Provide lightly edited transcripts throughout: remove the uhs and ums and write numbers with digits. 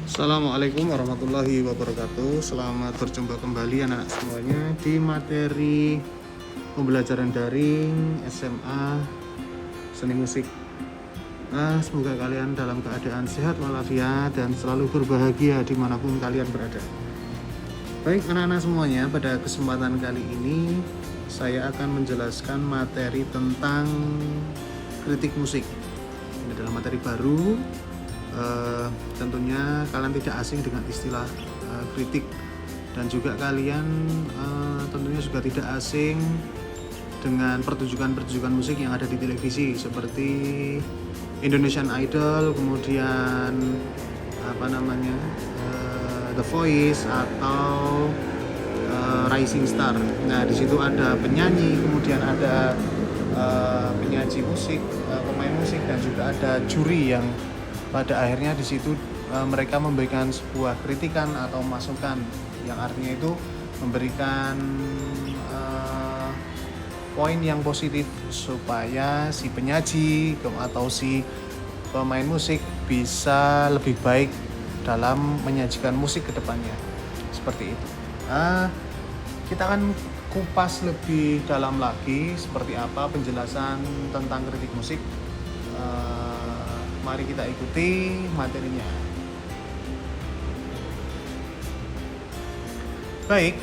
Assalamualaikum warahmatullahi wabarakatuh. Selamat berjumpa kembali anak-anak semuanya di materi pembelajaran daring SMA Seni Musik. Semoga kalian dalam keadaan sehat walafiat dan selalu berbahagia dimanapun kalian berada. Baik anak-anak semuanya, pada kesempatan kali ini saya akan menjelaskan materi tentang kritik musik. Ini adalah materi baru. Tentunya kalian tidak asing dengan istilah kritik, dan juga kalian tentunya juga tidak asing dengan pertunjukan-pertunjukan musik yang ada di televisi seperti Indonesian Idol, kemudian The Voice atau Rising Star. Nah, di situ ada penyanyi, kemudian ada penyaji musik, pemain musik, dan juga ada juri yang pada akhirnya di situ mereka memberikan sebuah kritikan atau masukan yang artinya itu memberikan poin yang positif supaya si penyaji atau si pemain musik bisa lebih baik dalam menyajikan musik ke depannya. Seperti itu. Kita akan kupas lebih dalam lagi seperti apa penjelasan tentang kritik musik. Mari kita ikuti materinya. Baik,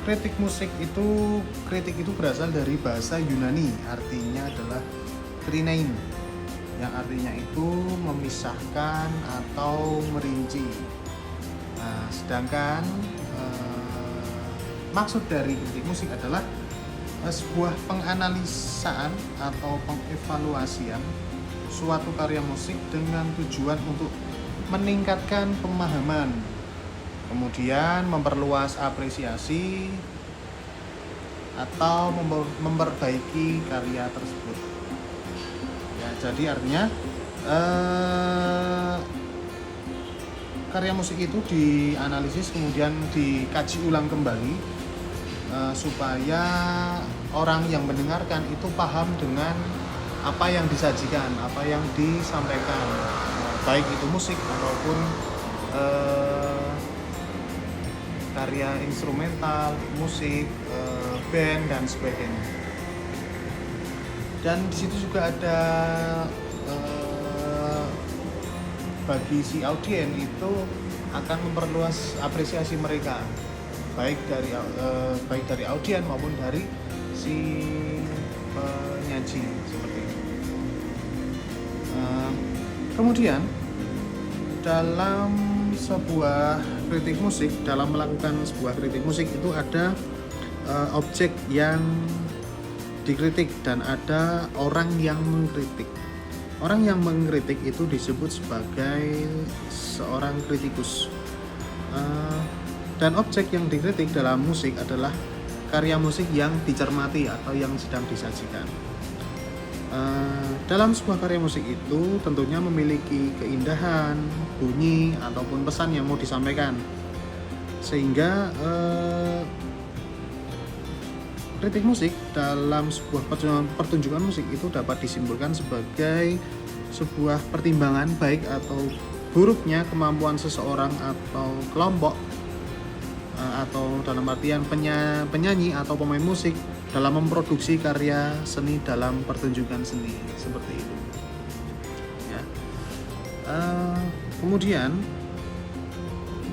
kritik itu berasal dari bahasa Yunani, artinya adalah krinein, yang artinya itu memisahkan atau merinci. Nah, sedangkan maksud dari kritik musik adalah sebuah penganalisaan atau pengevaluasian suatu karya musik dengan tujuan untuk meningkatkan pemahaman, kemudian memperluas apresiasi atau memperbaiki karya tersebut. Ya, jadi artinya karya musik itu dianalisis kemudian dikaji ulang kembali supaya orang yang mendengarkan itu paham dengan apa yang disajikan, apa yang disampaikan, baik itu musik ataupun karya instrumental, musik, band dan sebagainya. Dan di situ juga ada bagi si audien itu akan memperluas apresiasi mereka, baik dari audien maupun dari si penyaji seperti itu. Kemudian dalam sebuah kritik musik, dalam melakukan sebuah kritik musik itu ada objek yang dikritik dan ada orang yang mengkritik. Orang yang mengkritik itu disebut sebagai seorang kritikus. Dan objek yang dikritik dalam musik adalah karya musik yang dicermati atau yang sedang disajikan. Dalam sebuah karya musik itu tentunya memiliki keindahan, bunyi, ataupun pesan yang mau disampaikan. Sehingga kritik musik dalam sebuah pertunjukan musik itu dapat disimpulkan sebagai sebuah pertimbangan baik atau buruknya kemampuan seseorang atau kelompok, atau dalam artian penyanyi atau pemain musik dalam memproduksi karya seni dalam pertunjukan seni seperti itu. Ya. Kemudian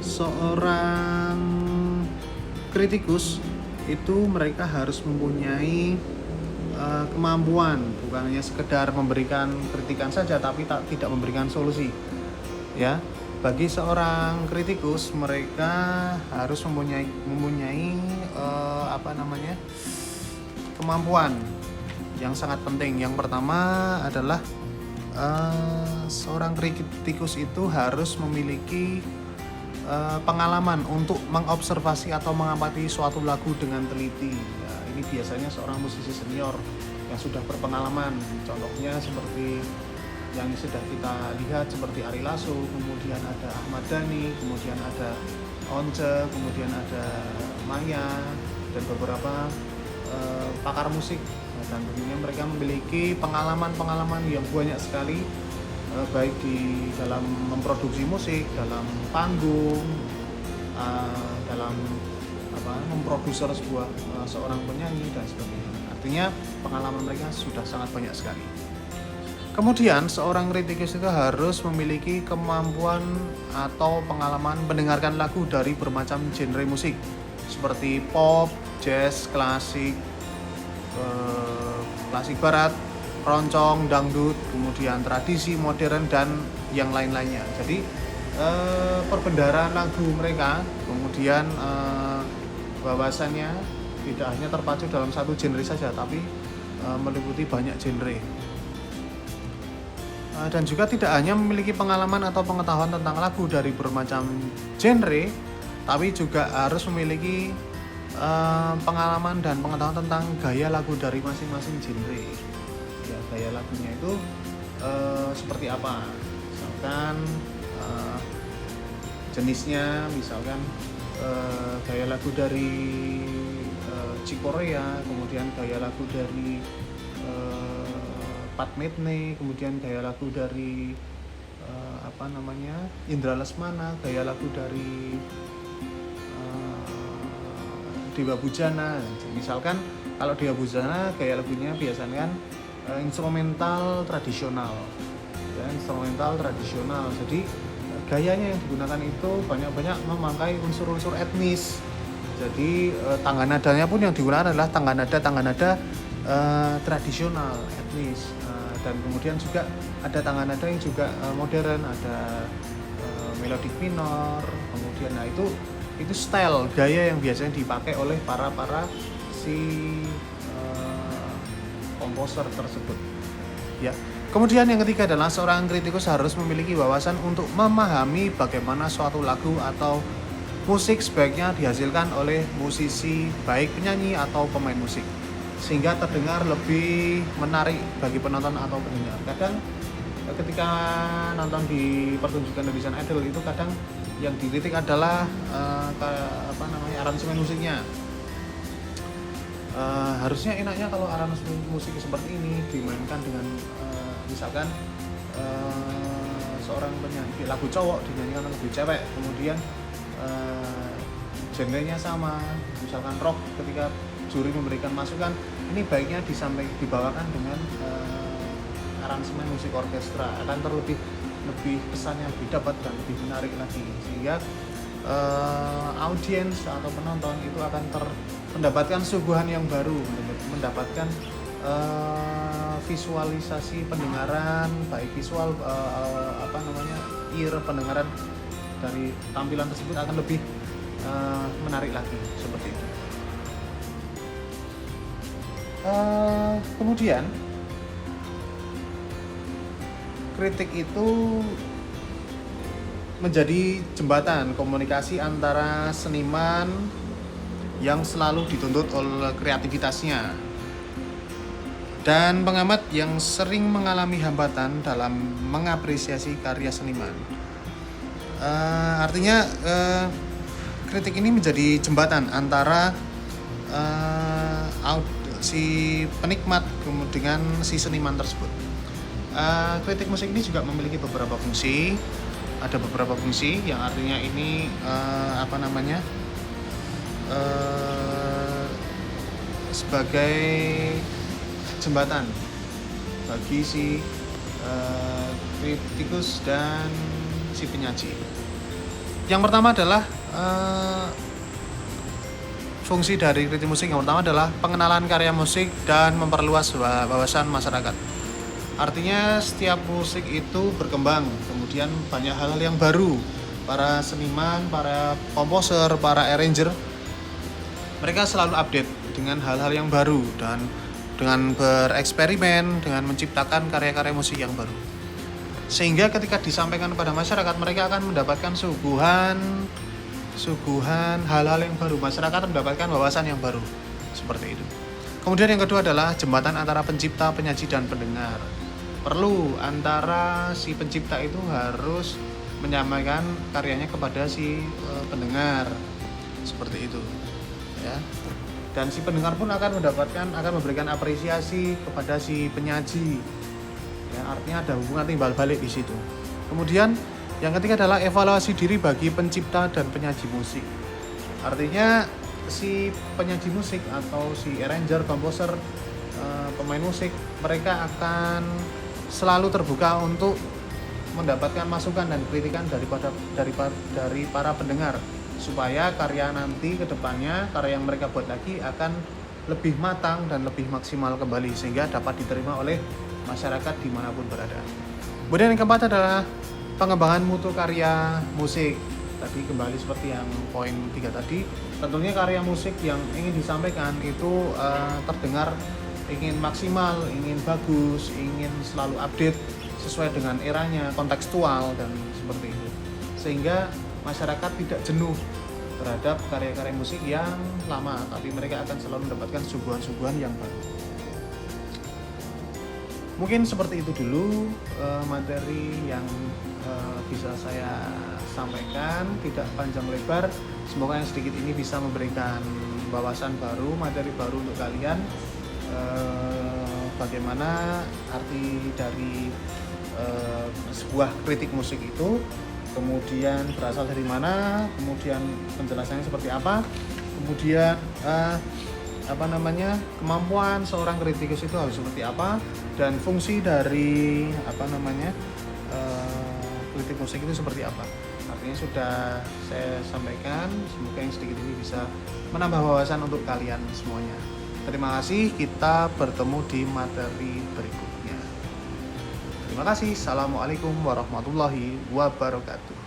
seorang kritikus itu mereka harus mempunyai kemampuan, bukan hanya sekedar memberikan kritikan saja tapi tidak memberikan solusi. Ya. Bagi seorang kritikus mereka harus mempunyai kemampuan yang sangat penting. Yang pertama adalah seorang kritikus itu harus memiliki pengalaman untuk mengobservasi atau mengamati suatu lagu dengan teliti. Ya, ini biasanya seorang musisi senior yang sudah berpengalaman. Contohnya seperti yang sudah kita lihat seperti Ari Lasso, kemudian ada Ahmad Dhani, kemudian ada Once, kemudian ada Maya, dan beberapa pakar musik. Dan tentunya mereka memiliki pengalaman yang banyak sekali baik di dalam memproduksi musik, dalam panggung, dalam memproduser seorang penyanyi dan sebagainya. Artinya pengalaman mereka sudah sangat banyak sekali. Kemudian seorang kritikus itu harus memiliki kemampuan atau pengalaman mendengarkan lagu dari bermacam genre musik seperti pop, jazz, klasik barat, keroncong, dangdut, kemudian tradisi, modern dan yang lain-lainnya. Jadi perbendaharaan lagu mereka, kemudian wawasannya tidak hanya terpacu dalam satu genre saja, tapi meliputi banyak genre. Dan juga tidak hanya memiliki pengalaman atau pengetahuan tentang lagu dari bermacam genre, tapi juga harus memiliki pengalaman dan pengetahuan tentang gaya lagu dari masing-masing genre. Ya, gaya lagunya itu seperti apa? Misalkan jenisnya, misalkan gaya lagu dari Korea, kemudian gaya lagu dari Pat Metheny, kemudian gaya lagu dari Indra Lesmana, gaya lagu dari Dewa Bujana. Misalkan kalau Dewa Bujana gaya lagunya biasanya kan instrumental tradisional. Jadi gayanya yang digunakan itu banyak-banyak memakai unsur-unsur etnis. Jadi tangga nadanya pun yang digunakan adalah tangga nada tradisional etnis. Dan kemudian juga ada tangga nada yang juga modern, ada melodik minor, kemudian itu style gaya yang biasanya dipakai oleh para komposer tersebut. Ya. Kemudian yang ketiga adalah seorang kritikus harus memiliki wawasan untuk memahami bagaimana suatu lagu atau musik sebaiknya dihasilkan oleh musisi, baik penyanyi atau pemain musik, sehingga terdengar lebih menarik bagi penonton atau pendengar. Kadang ketika nonton di pertunjukan Indonesian Idol itu kadang yang dikritik adalah aransemen musiknya. Harusnya enaknya kalau aransemen musik seperti ini dimainkan dengan misalkan seorang penyanyi lagu cowok dinyanyikan lagu cewek, kemudian genrenya sama, misalkan rock, ketika juri memberikan masukan, ini baiknya dibawakan dengan aransemen musik orkestra, akan lebih pesannya lebih dapat dan lebih menarik lagi, sehingga audiens atau penonton itu akan mendapatkan suguhan yang baru, mendapatkan visualisasi pendengaran, baik visual ear pendengaran dari tampilan tersebut akan lebih menarik lagi, seperti itu. Kemudian kritik itu menjadi jembatan komunikasi antara seniman yang selalu dituntut oleh kreativitasnya dan pengamat yang sering mengalami hambatan dalam mengapresiasi karya seniman. Artinya kritik ini menjadi jembatan antara si penikmat dengan si seniman tersebut. Kritik musik ini juga memiliki beberapa fungsi. Ada beberapa fungsi yang artinya ini sebagai jembatan bagi si kritikus dan si penyaji. Yang pertama adalah fungsi dari kritik musik yang pertama adalah pengenalan karya musik dan memperluas wawasan masyarakat. Artinya setiap musik itu berkembang, kemudian banyak hal-hal yang baru. Para seniman, para komposer, para arranger, mereka selalu update dengan hal-hal yang baru dan dengan bereksperimen, dengan menciptakan karya-karya musik yang baru. Sehingga ketika disampaikan kepada masyarakat, mereka akan mendapatkan suguhan hal-hal yang baru. Masyarakat mendapatkan wawasan yang baru, seperti itu. Kemudian yang kedua adalah jembatan antara pencipta, penyaji, dan pendengar. Perlu antara si pencipta itu harus menyampaikan karyanya kepada si pendengar, seperti itu, ya. Dan si pendengar pun akan memberikan apresiasi kepada si penyaji, Ya, artinya ada hubungan timbal balik di situ. Kemudian yang ketiga adalah evaluasi diri bagi pencipta dan penyaji musik. Artinya si penyaji musik atau si arranger, komposer, pemain musik, mereka akan selalu terbuka untuk mendapatkan masukan dan kritikan dari para pendengar, supaya karya nanti ke depannya, karya yang mereka buat lagi akan lebih matang dan lebih maksimal kembali, sehingga dapat diterima oleh masyarakat dimanapun berada. Kemudian yang keempat adalah pengembangan mutu karya musik. Tadi kembali seperti yang poin 3 tadi, tentunya karya musik yang ingin disampaikan itu terdengar ingin maksimal, ingin bagus, ingin selalu update sesuai dengan eranya, kontekstual dan seperti itu, sehingga masyarakat tidak jenuh terhadap karya-karya musik yang lama, tapi mereka akan selalu mendapatkan suguhan-suguhan yang baru. Mungkin seperti itu dulu materi yang bisa saya sampaikan, tidak panjang lebar. Semoga yang sedikit ini bisa memberikan wawasan baru, materi baru untuk kalian, bagaimana arti dari sebuah kritik musik itu, kemudian berasal dari mana, kemudian penjelasannya seperti apa, kemudian kemampuan seorang kritikus itu harus seperti apa, dan fungsi dari kritik musik itu seperti apa. Artinya sudah saya sampaikan, semoga yang sedikit ini bisa menambah wawasan untuk kalian semuanya. Terima kasih, kita bertemu di materi berikutnya. Terima kasih. Assalamualaikum warahmatullahi wabarakatuh.